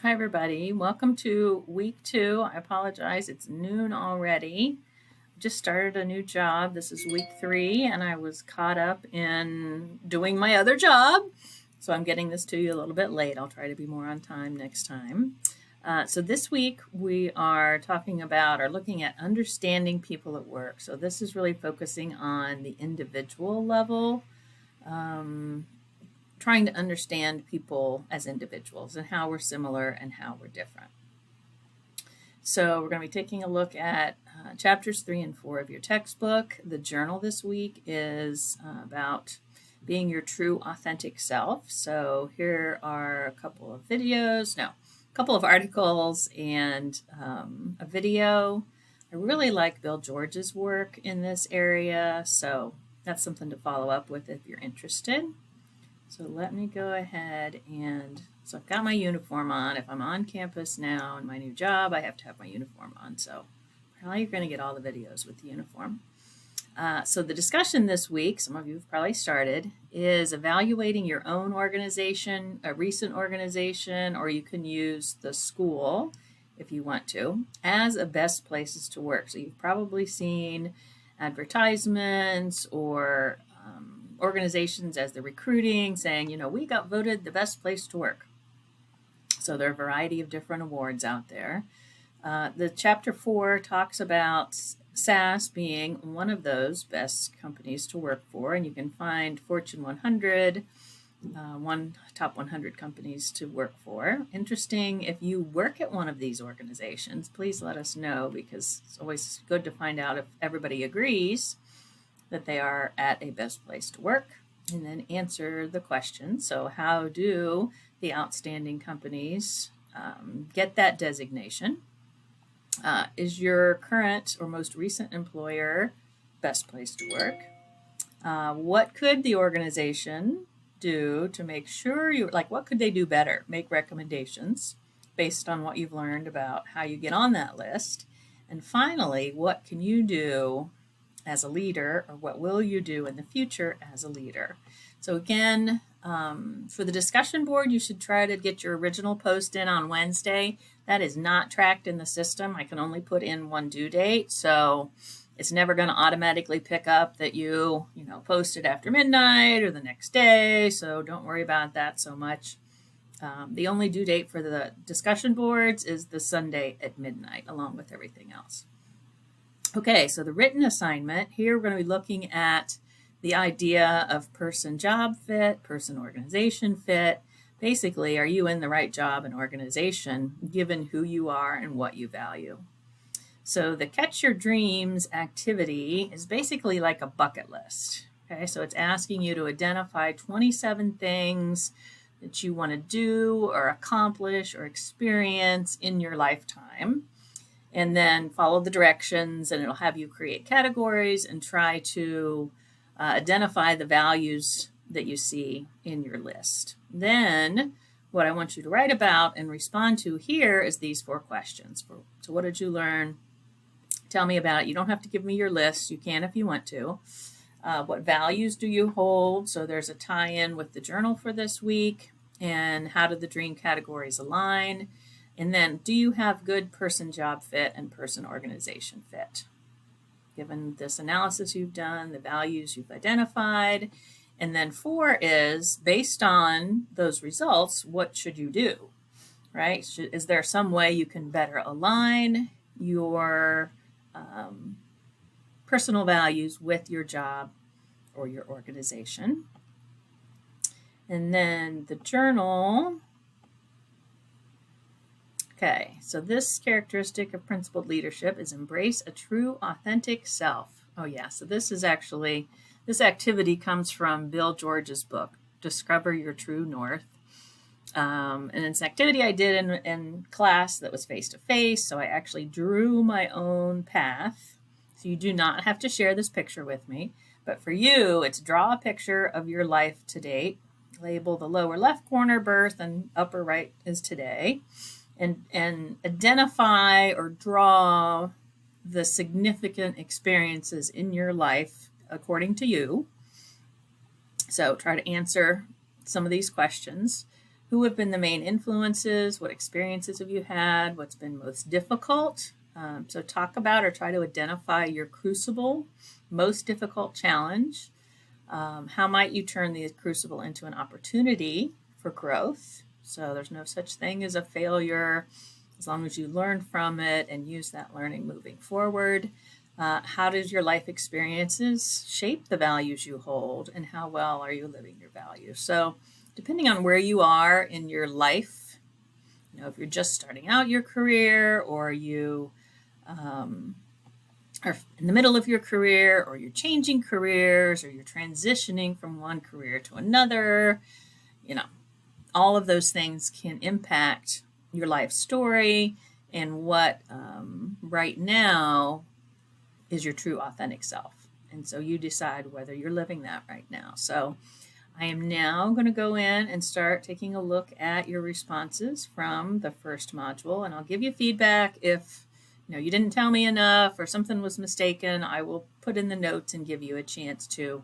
Hi, everybody. Welcome to week 2. I apologize, it's noon already. Just started a new job. This is week 3, and I was caught up in doing my other job. So I'm getting this to you a little bit late. I'll try to be more on time next time. So this week we are talking about or looking at understanding people at work. So this is really focusing on the individual level. Trying to understand people as individuals and how we're similar and how we're different. So we're going to be taking a look at chapters 3 and 4 of your textbook. The journal this week is about being your true authentic self. So here are a couple of articles and a video. I really like Bill George's work in this area, so that's something to follow up with if you're interested. So let me go ahead so I've got my uniform on. If I'm on campus now in my new job, I have to have my uniform on. So probably you're going to get all the videos with the uniform. So the discussion this week, some of you have probably started, is evaluating your own organization, a recent organization, or you can use the school if you want to, as a best places to work. So you've probably seen advertisements or organizations as they're recruiting saying, we got voted the best place to work. So there are a variety of different awards out there. The chapter 4 talks about SAS being one of those best companies to work for, and you can find Fortune 100, top 100 companies to work for. Interesting, if you work at one of these organizations, please let us know, because it's always good to find out if everybody agrees that they are at a best place to work, and then answer the question. So how do the outstanding companies get that designation? Is your current or most recent employer best place to work? What could the organization do to make sure what could they do better? Make recommendations based on what you've learned about how you get on that list. And finally, what can you do as a leader, or what will you do in the future as a leader? So again, for the discussion board, you should try to get your original post in on Wednesday. That is not tracked in the system. I can only put in one due date, so it's never going to automatically pick up that you posted after midnight or the next day, so don't worry about that so much. The only due date for the discussion boards is the Sunday at midnight, along with everything else. Okay, so the written assignment, here we're going to be looking at the idea of person-job fit, person-organization fit. Basically, are you in the right job and organization given who you are and what you value? So the Catch Your Dreams activity is basically like a bucket list. Okay, so it's asking you to identify 27 things that you want to do or accomplish or experience in your lifetime. And then follow the directions, and it'll have you create categories and try to identify the values that you see in your list. Then what I want you to write about and respond to here is these 4 questions. So what did you learn? Tell me about it. You don't have to give me your list. You can if you want to. What values do you hold? So there's a tie-in with the journal for this week. And how do the dream categories align? And then, do you have good person-job fit and person-organization fit? Given this analysis you've done, the values you've identified. And then 4 is, based on those results, what should you do? Right? Is there some way you can better align your personal values with your job or your organization? And then the journal. Okay, so this characteristic of principled leadership is embrace a true, authentic self. Oh yeah, so this activity comes from Bill George's book, Discover Your True North. And it's an activity I did in class that was face-to-face, so I actually drew my own path. So you do not have to share this picture with me, but for you, it's draw a picture of your life to date, label the lower left corner birth and upper right is today. And identify or draw the significant experiences in your life according to you. So try to answer some of these questions. Who have been the main influences? What experiences have you had? What's been most difficult? So talk about or try to identify your crucible, most difficult challenge. How might you turn the crucible into an opportunity for growth? So there's no such thing as a failure as long as you learn from it and use that learning moving forward. How does your life experiences shape the values you hold, and how well are you living your values? So depending on where you are in your life, if you're just starting out your career, or you are in the middle of your career, or you're changing careers, or you're transitioning from one career to another, all of those things can impact your life story and what right now is your true authentic self. And so you decide whether you're living that right now. So I am now going to go in and start taking a look at your responses from the first module, and I'll give you feedback if you didn't tell me enough or something was mistaken. I will put in the notes and give you a chance to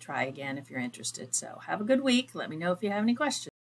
try again if you're interested. So have a good week. Let me know if you have any questions.